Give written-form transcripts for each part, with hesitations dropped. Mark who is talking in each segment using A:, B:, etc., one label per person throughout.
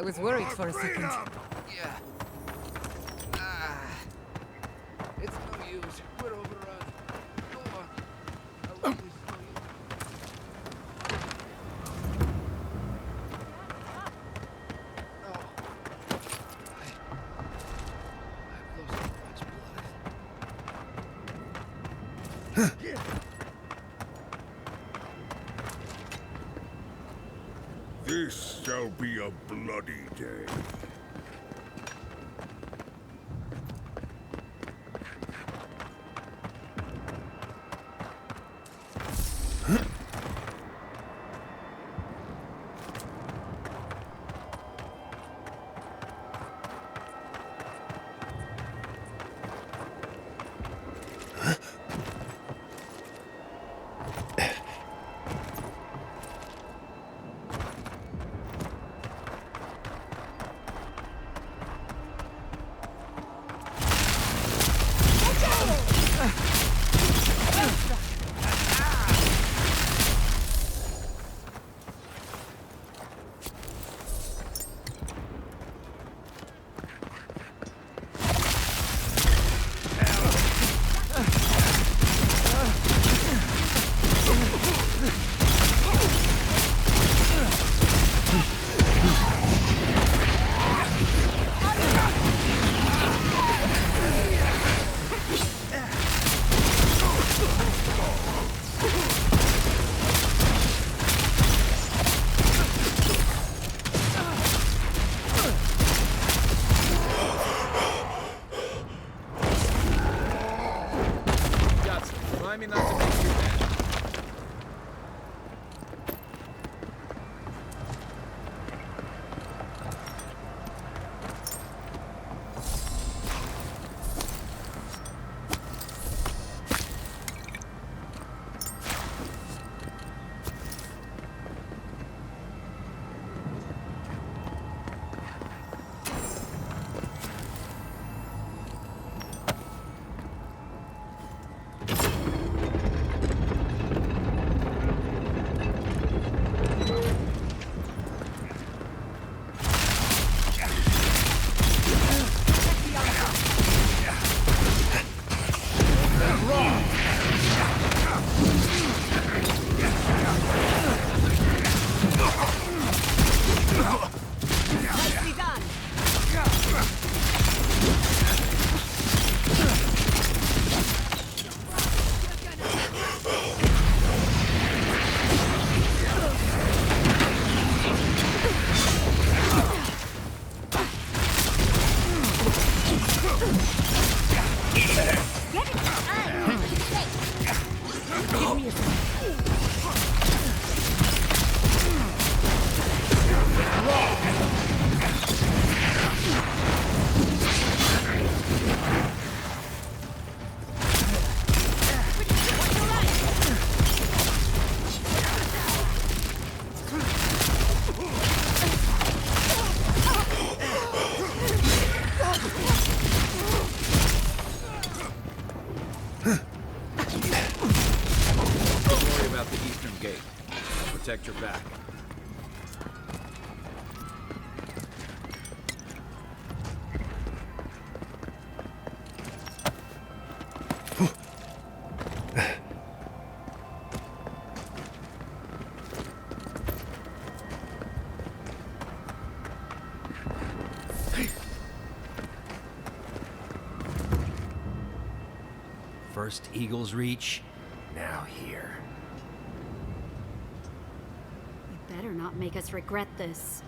A: I was worried for a second.
B: Yeah. It's no use. We're overrun. Go on. I'll really slow you. Oh. I've lost so much blood.
C: This shall be a bloody day.
D: Remind me not to make you mad. Protect your back.
E: First Eagle's Reach, now here.
F: Better not make us regret this.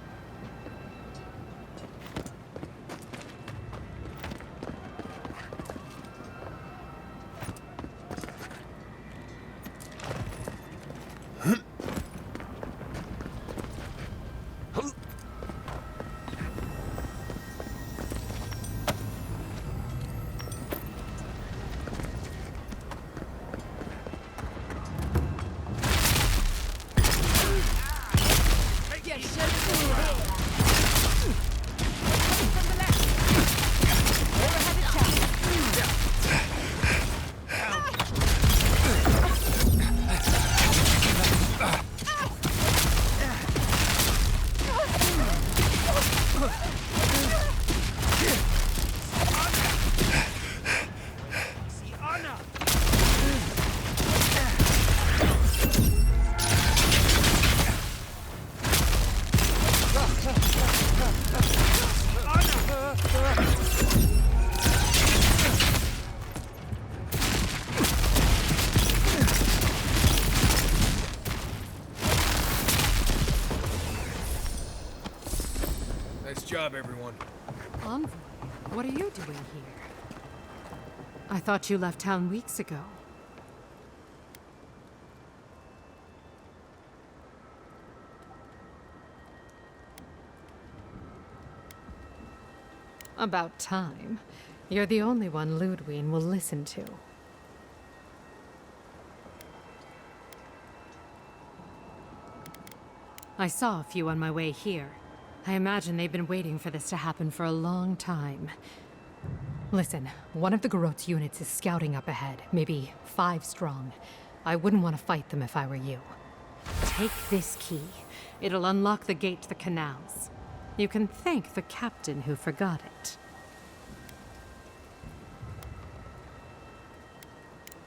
A: Get shit.
E: job, everyone.
A: Envoy, what are you doing here? I thought you left town weeks ago. About time. You're the only one Ludwig will listen to. I saw a few on my way here. I imagine they've been waiting for this to happen for a long time. Listen, one of the Garot's units is scouting up ahead, maybe 5 strong. I wouldn't want to fight them if I were you. Take this key. It'll unlock the gate to the canals. You can thank the captain who forgot it.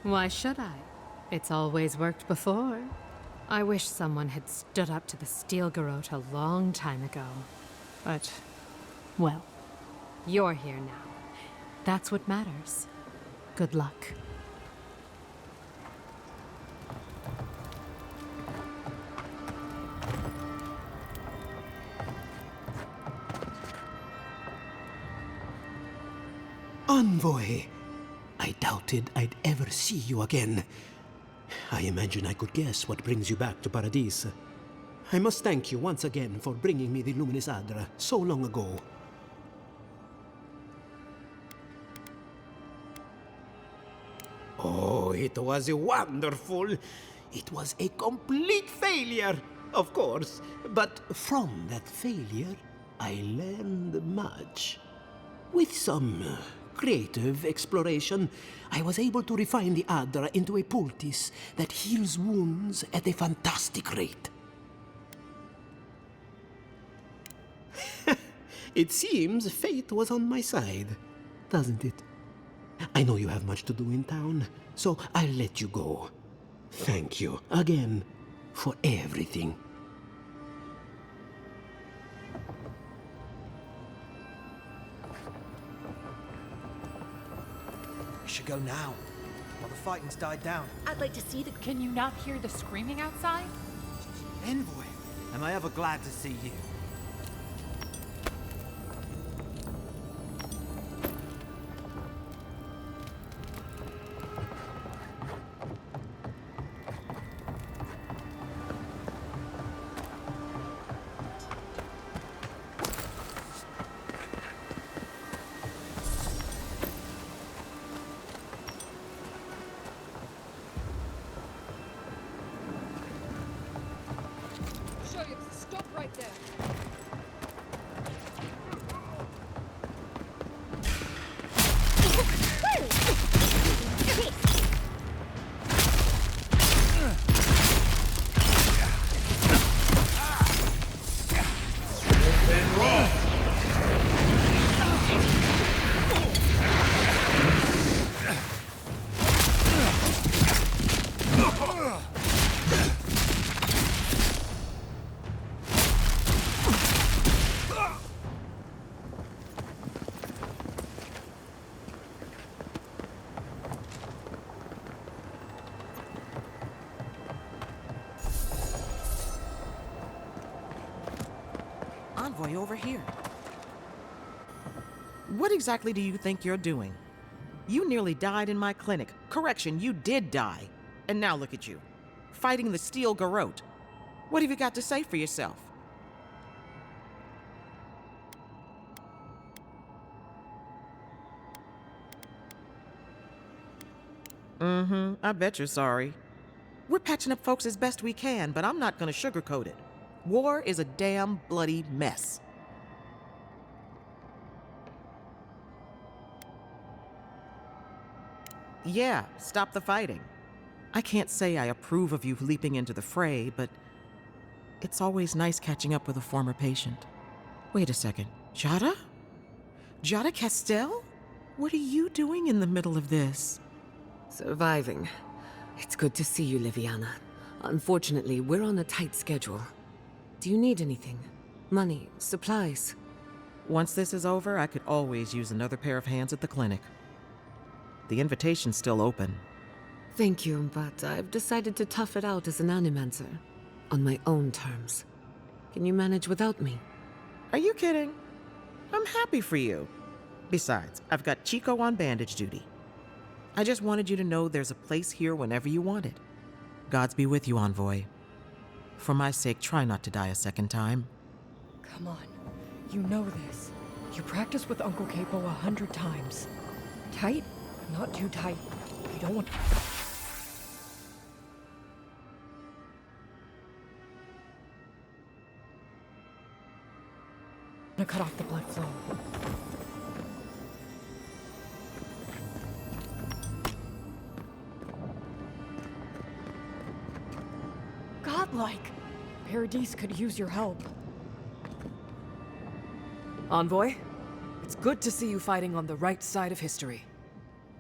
A: Why should I? It's always worked before. I wish someone had stood up to the Steel Garot a long time ago. But, well, you're here now. That's what matters. Good luck.
G: Envoy! I doubted I'd ever see you again. I imagine I could guess what brings you back to Paradis. I must thank you once again for bringing me the Luminous Adra so long ago. Oh, it was wonderful. It was a complete failure, of course. But from that failure, I learned much. With some creative exploration, I was able to refine the Adra into a poultice that heals wounds at a fantastic rate. It seems fate was on my side, doesn't it? I know you have much to do in town, so I'll let you go. Thank you again for everything.
H: We should go now, while the fighting's died down.
I: I'd like to see the...
J: Can you not hear the screaming outside?
H: Envoy, am I ever glad to see you?
J: Stop right there.
K: Envoy over here. What exactly do you think you're doing? You nearly died in my clinic. Correction, you did die. And now look at you, fighting the Steel Garot. What have you got to say for yourself? I bet you're sorry. We're patching up folks as best we can, but I'm not gonna sugarcoat it. War is a damn bloody mess. Yeah, stop the fighting. I can't say I approve of you leaping into the fray, but it's always nice catching up with a former patient. Wait a second. Jada? Jada Castell? What are you doing in the middle of this?
L: Surviving. It's good to see you, Liviana. Unfortunately, we're on a tight schedule. Do you need anything? Money? Supplies?
K: Once this is over, I could always use another pair of hands at the clinic. The invitation's still open.
L: Thank you, but I've decided to tough it out as an animancer. On my own terms. Can you manage without me?
K: Are you kidding? I'm happy for you. Besides, I've got Chico on bandage duty. I just wanted you to know there's a place here whenever you want it. Gods be with you, Envoy. For my sake, try not to die a second time.
I: Come on. You know this. You practiced with Uncle Capo 100 times. Tight? Not too tight. You don't want... to cut off the blood flow. Godlike! Paradis could use your help.
M: Envoy, it's good to see you fighting on the right side of history.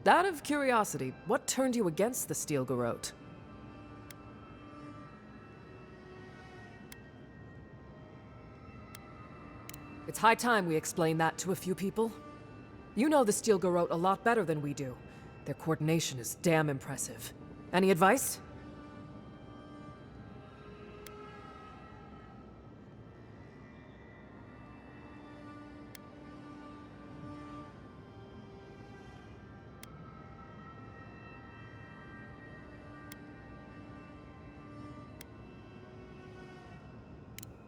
M: Out of curiosity, what turned you against the Steel Garrote? It's high time we explain that to a few people. You know the Steel Garrote a lot better than we do. Their coordination is damn impressive. Any advice?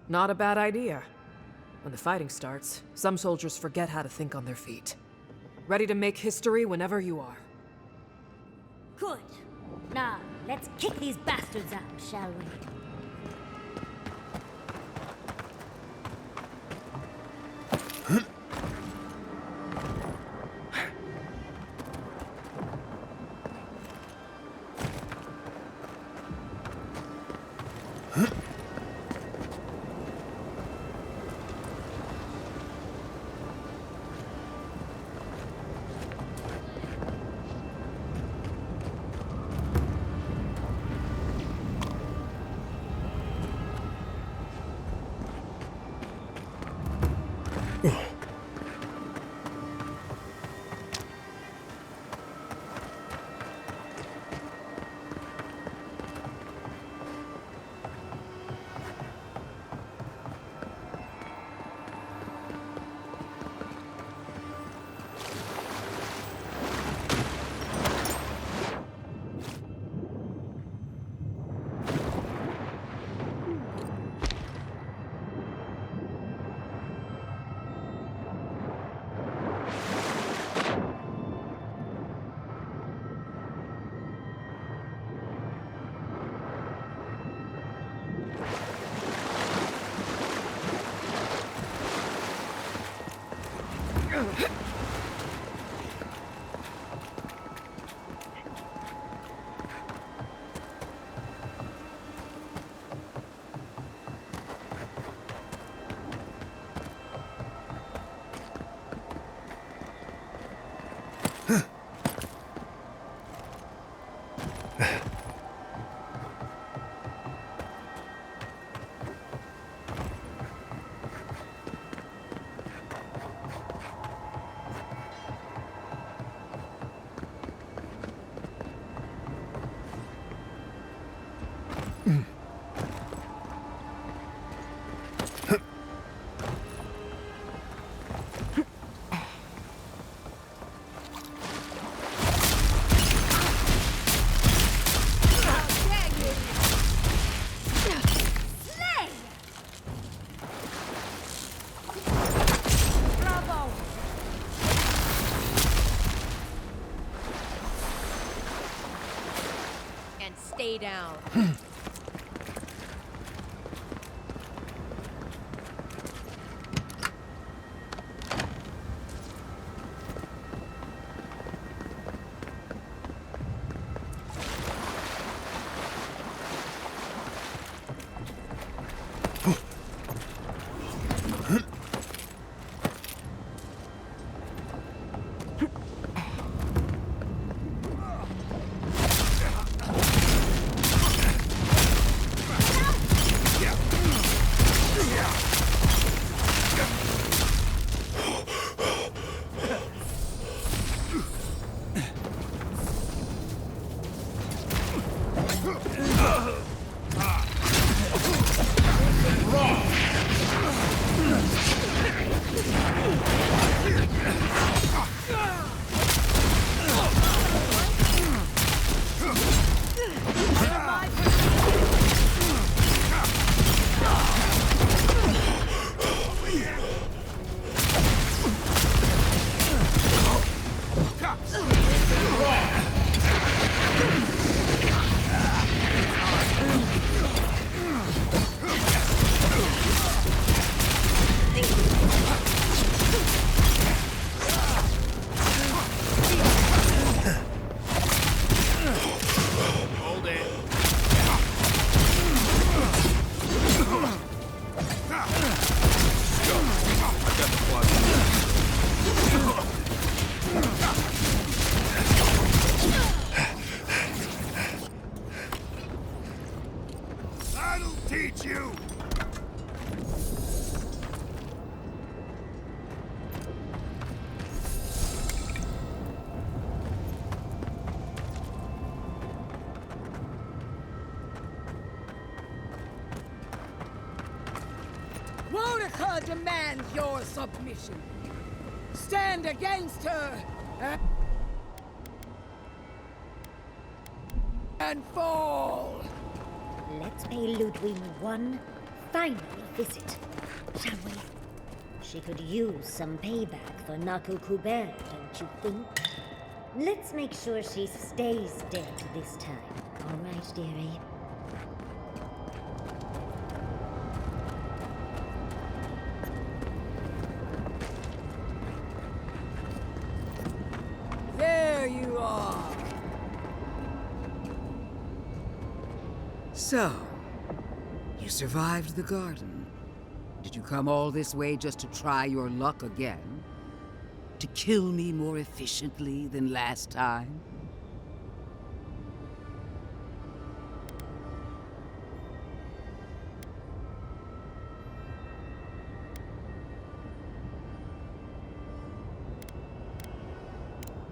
M: Not a bad idea. When the fighting starts, some soldiers forget how to think on their feet. Ready to make history whenever you are.
N: Good. Now, let's kick these bastards out, shall we?
J: Stay down.
O: her demand your submission. Stand against her and fall.
N: Let's pay Ludwig one final visit, shall we? She could use some payback for Naku Kuber, don't you think? Let's make sure she stays dead this time, all right, dearie?
O: There you are.
P: So, you survived the garden. Did you come all this way just to try your luck again? To kill me more efficiently than last time?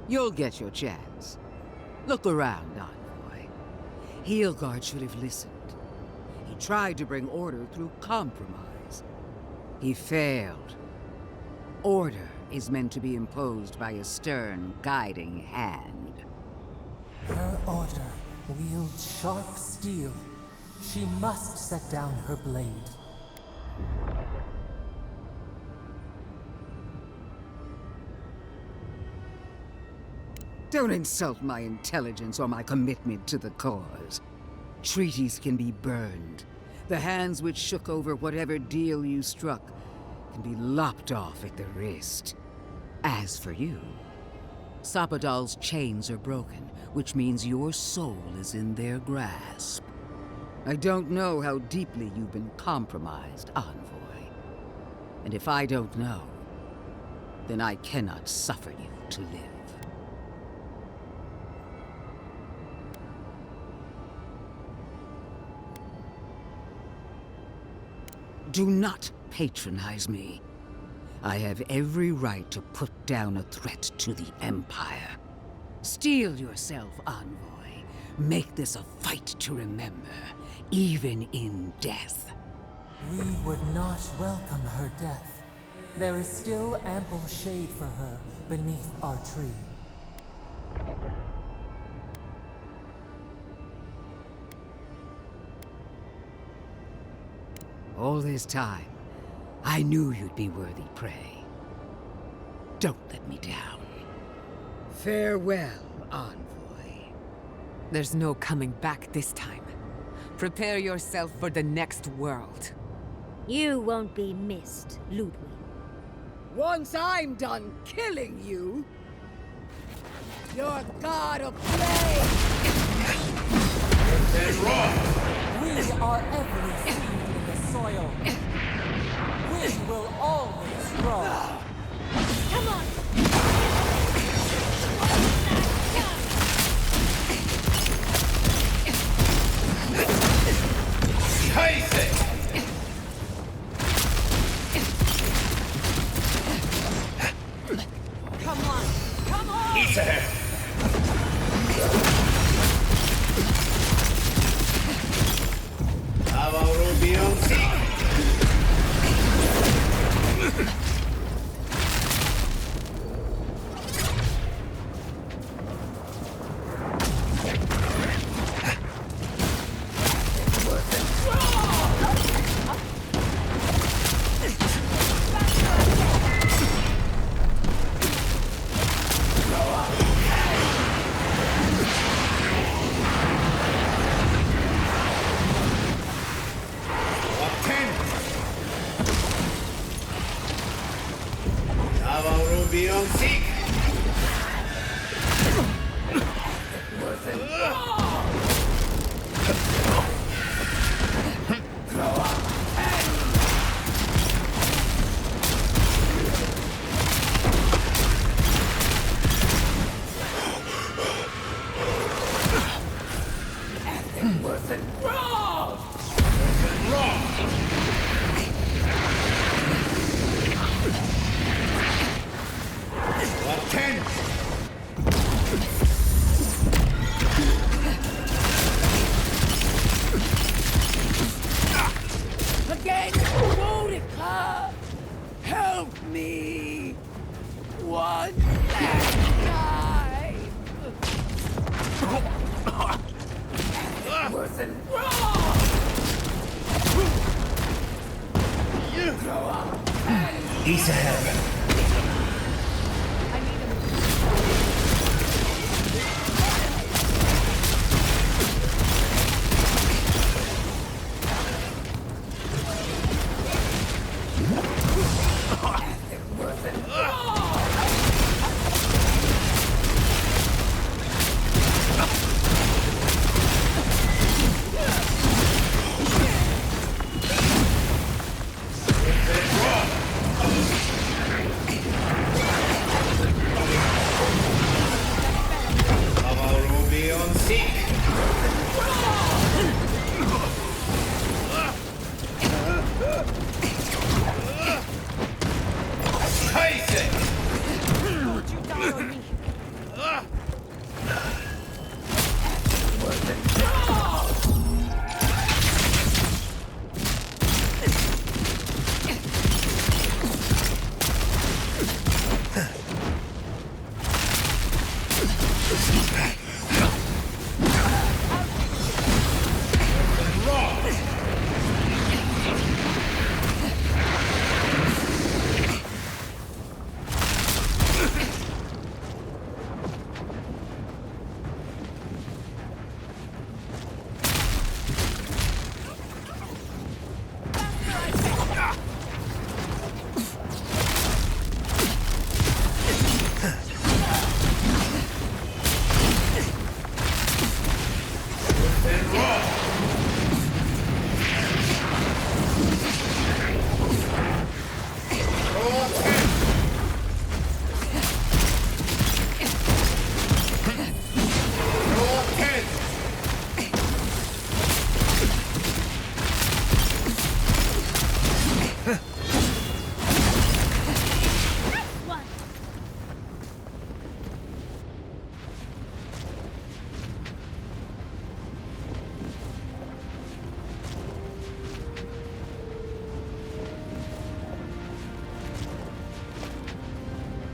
P: You'll get your chance. Look around, Envoy. Heelguard should have listened. He tried to bring order through compromise. He failed. Order is meant to be imposed by a stern, guiding hand.
Q: Her order wields sharp steel. She must set down her blade.
P: Don't insult my intelligence or my commitment to the cause. Treaties can be burned. The hands which shook over whatever deal you struck can be lopped off at the wrist. As for you, Sapadal's chains are broken, which means your soul is in their grasp. I don't know how deeply you've been compromised, Envoy. And if I don't know, then I cannot suffer you to live. Do not patronize me. I have every right to put down a threat to the Empire. Steel yourself, Envoy. Make this a fight to remember, even in death.
Q: We would not welcome her death. There is still ample shade for her beneath our tree.
P: All this time, I knew you'd be worthy prey. Don't let me down. Farewell, Envoy.
L: There's no coming back this time. Prepare yourself for the next world.
N: You won't be missed, Ludwig.
O: Once I'm done killing you, your god of flame!
C: That's wrong!
Q: We are every seed in the soil. We will always grow.
N: Come on!
O: Come on! Come on!
C: He's ahead!
O: Again! Won't it come? One last time! Wasn't wrong!
E: He's ahead.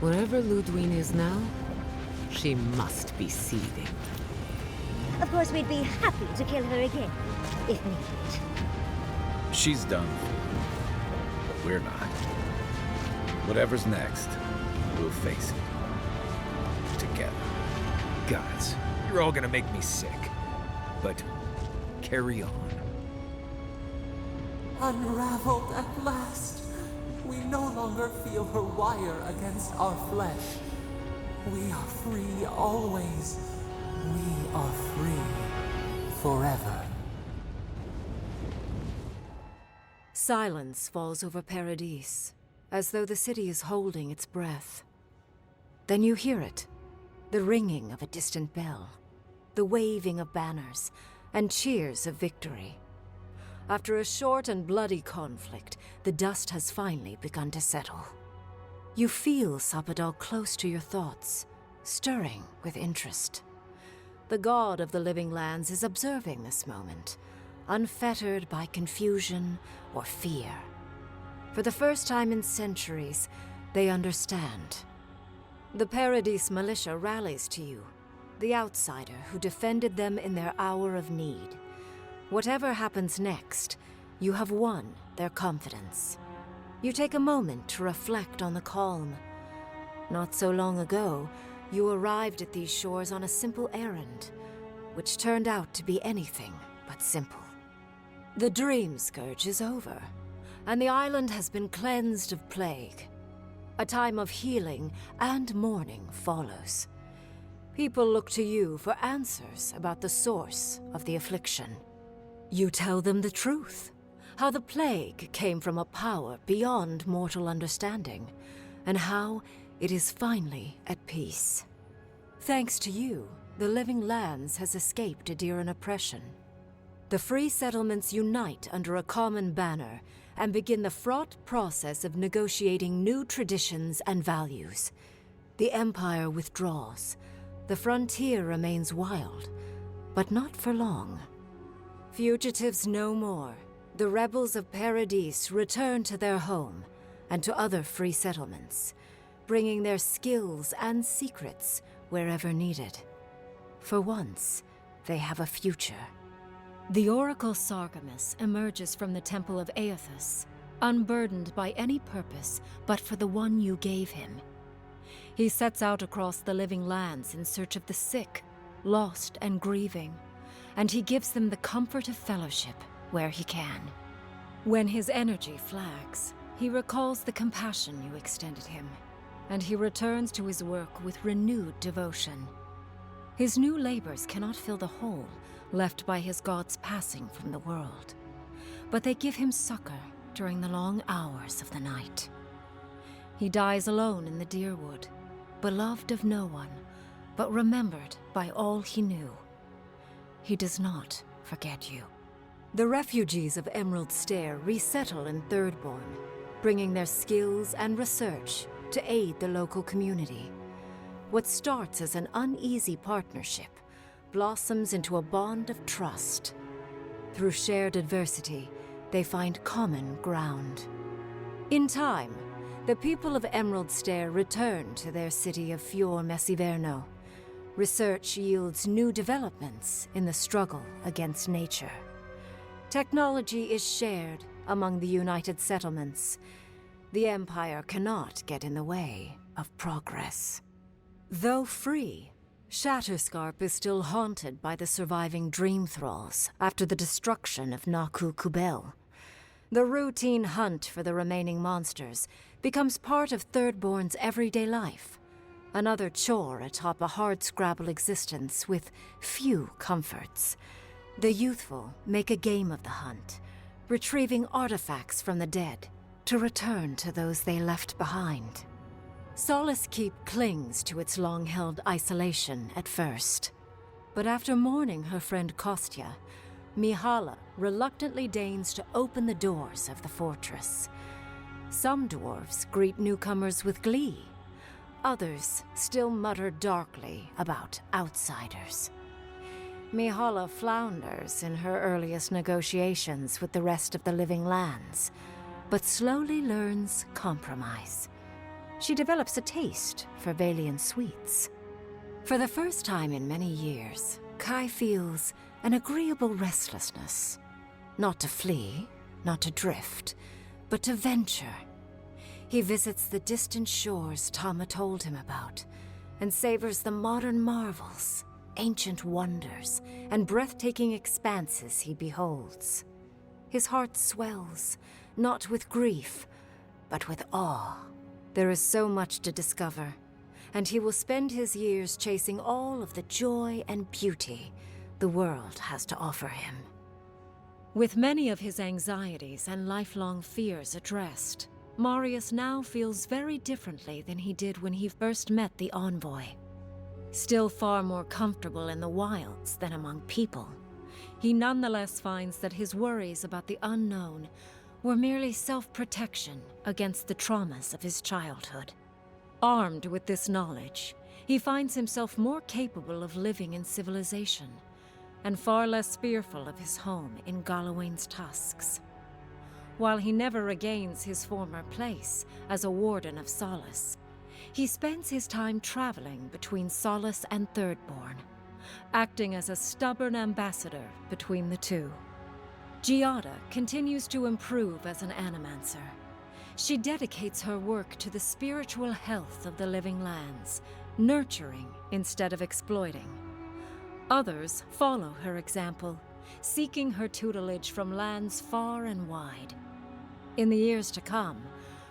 L: Wherever Ludwine is now, she must be seething.
N: Of course, we'd be happy to kill her again, if needed.
D: She's done. But we're not. Whatever's next, we'll face it. Together.
E: Gods, you're all gonna make me sick. But carry on.
Q: Unraveled at last. We no longer feel her wire against our flesh. We are free always. We are free forever.
R: Silence falls over Paradis, as though the city is holding its breath. Then you hear it, the ringing of a distant bell, the waving of banners, and cheers of victory. After a short and bloody conflict, the dust has finally begun to settle. You feel Sapadal close to your thoughts, stirring with interest. The god of the living lands is observing this moment, unfettered by confusion or fear. For the first time in centuries, they understand. The Paradis militia rallies to you, the outsider who defended them in their hour of need. Whatever happens next, you have won their confidence. You take a moment to reflect on the calm. Not so long ago, you arrived at these shores on a simple errand, which turned out to be anything but simple. The dream scourge is over, and the island has been cleansed of plague. A time of healing and mourning follows. People look to you for answers about the source of the affliction. You tell them the truth, how the plague came from a power beyond mortal understanding, and how it is finally at peace. Thanks to you, the living lands has escaped Adiran oppression. The free settlements unite under a common banner and begin the fraught process of negotiating new traditions and values. The Empire withdraws. The frontier remains wild, but not for long. Fugitives no more. The rebels of Paradis return to their home and to other free settlements, bringing their skills and secrets wherever needed. For once, they have a future. The Oracle Sargamus emerges from the Temple of Aethys, unburdened by any purpose but for the one you gave him. He sets out across the living lands in search of the sick, lost and grieving, and he gives them the comfort of fellowship where he can. When his energy flags, he recalls the compassion you extended him, and he returns to his work with renewed devotion. His new labors cannot fill the hole left by his god's passing from the world, but they give him succor during the long hours of the night. He dies alone in the Deerwood, beloved of no one, but remembered by all he knew. He does not forget you. The refugees of Emerald Stair resettle in Thirdborn, bringing their skills and research to aid the local community. What starts as an uneasy partnership blossoms into a bond of trust. Through shared adversity, they find common ground. In time, the people of Emerald Stair return to their city of Fior Messiverno. Research yields new developments in the struggle against nature. Technology is shared among the United Settlements. The Empire cannot get in the way of progress. Though free, Shatterscarp is still haunted by the surviving Dream Thralls after the destruction of Naku Kubel. The routine hunt for the remaining monsters becomes part of Thirdborn's everyday life, another chore atop a hardscrabble existence with few comforts. The youthful make a game of the hunt, retrieving artifacts from the dead to return to those they left behind. Solace Keep clings to its long-held isolation at first, but after mourning her friend Kostya, Mihala reluctantly deigns to open the doors of the fortress. Some dwarves greet newcomers with glee. Others still mutter darkly about outsiders. Mihala flounders in her earliest negotiations with the rest of the living lands, but slowly learns compromise. She develops a taste for Valian sweets. For the first time in many years, Kai feels an agreeable restlessness. Not to flee, not to drift, but to venture. He visits the distant shores Tama told him about, and savors the modern marvels, ancient wonders, and breathtaking expanses he beholds. His heart swells, not with grief, but with awe. There is so much to discover, and he will spend his years chasing all of the joy and beauty the world has to offer him. With many of his anxieties and lifelong fears addressed, Marius now feels very differently than he did when he first met the envoy. Still far more comfortable in the wilds than among people, he nonetheless finds that his worries about the unknown were merely self-protection against the traumas of his childhood. Armed with this knowledge, he finds himself more capable of living in civilization, and far less fearful of his home in Galawain's tusks. While he never regains his former place as a warden of Solace, he spends his time traveling between Solace and Thirdborn, acting as a stubborn ambassador between the two. Giada continues to improve as an animancer. She dedicates her work to the spiritual health of the living lands, nurturing instead of exploiting. Others follow her example, seeking her tutelage from lands far and wide. In the years to come,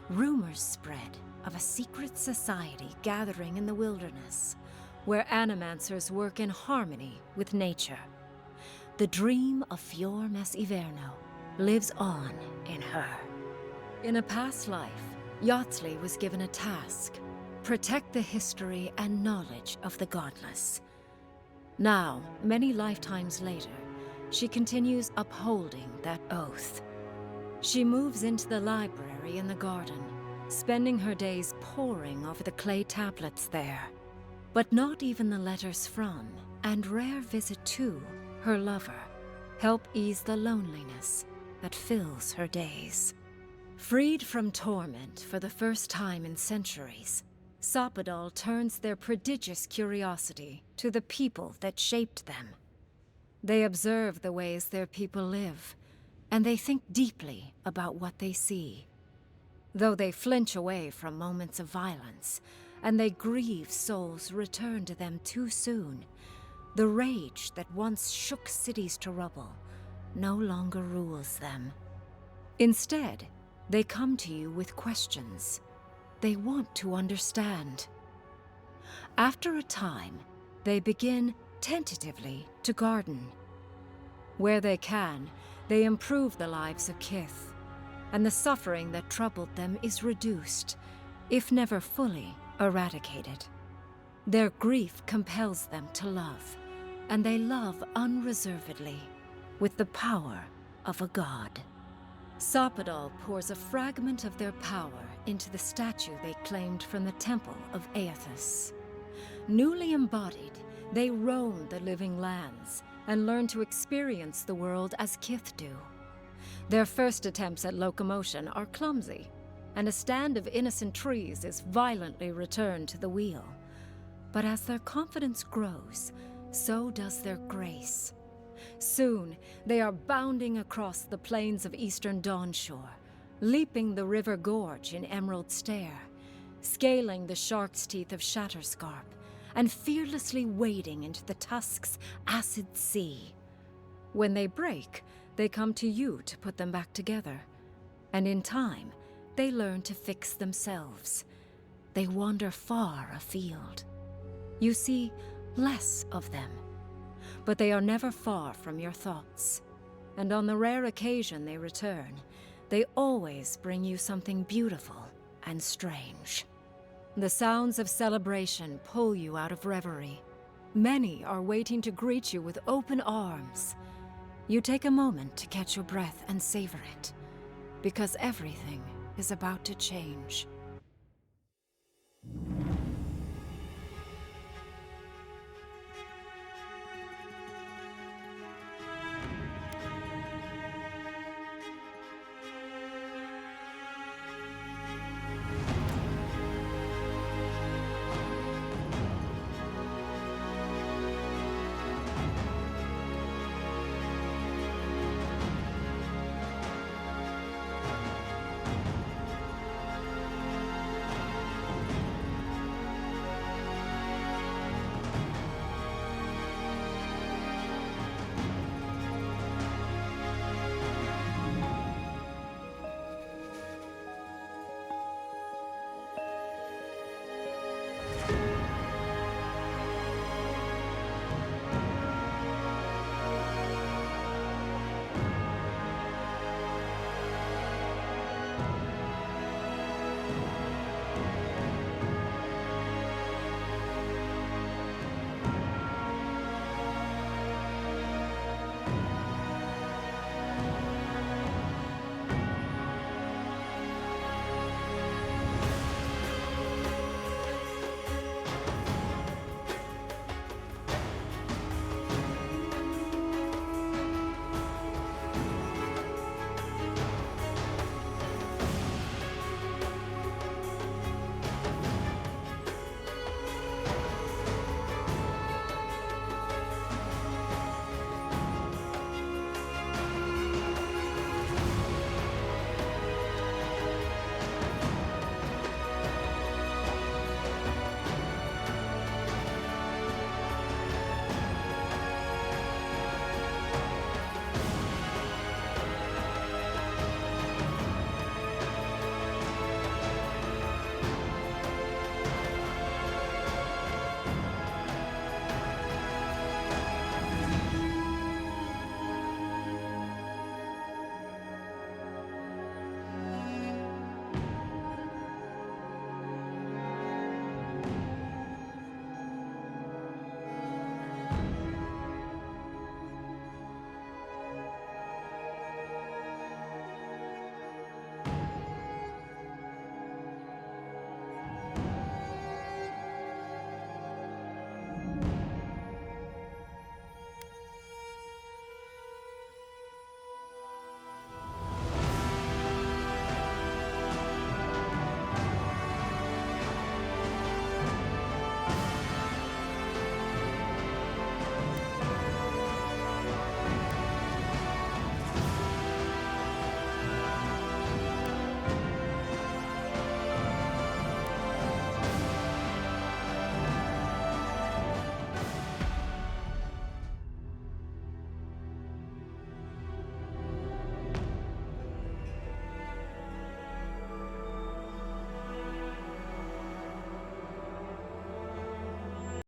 R: rumors spread of a secret society gathering in the wilderness, where animancers work in harmony with nature. The dream of Fior Messiverno lives on in her. In a past life, Yatsley was given a task: protect the history and knowledge of the godless. Now, many lifetimes later, she continues upholding that oath. She moves into the library in the garden, spending her days poring over the clay tablets there. But not even the letters from, and rare visit to, her lover help ease the loneliness that fills her days. Freed from torment for the first time in centuries, Sapadal turns their prodigious curiosity to the people that shaped them. They observe the ways their people live, and they think deeply about what they see. Though they flinch away from moments of violence, and they grieve souls returned to them too soon, the rage that once shook cities to rubble no longer rules them. Instead, they come to you with questions. They want to understand. After a time, they begin tentatively to garden. Where they can, they improve the lives of Kith, and the suffering that troubled them is reduced, if never fully eradicated. Their grief compels them to love, and they love unreservedly, with the power of a god. Sapadal pours a fragment of their power into the statue they claimed from the temple of Aethys. Newly embodied, they roam the living lands and learn to experience the world as Kith do. Their first attempts at locomotion are clumsy, and a stand of innocent trees is violently returned to the wheel. But as their confidence grows, so does their grace. Soon, they are bounding across the plains of eastern Dawnshore, leaping the river gorge in Emerald Stair, scaling the shark's teeth of Shatterscarp, and fearlessly wading into the Tusk's acid sea. When they break, they come to you to put them back together, and in time, they learn to fix themselves. They wander far afield. You see less of them, but they are never far from your thoughts. And on the rare occasion they return, they always bring you something beautiful and strange. The sounds of celebration pull you out of reverie. Many are waiting to greet you with open arms. You take a moment to catch your breath and savor it, because everything is about to change.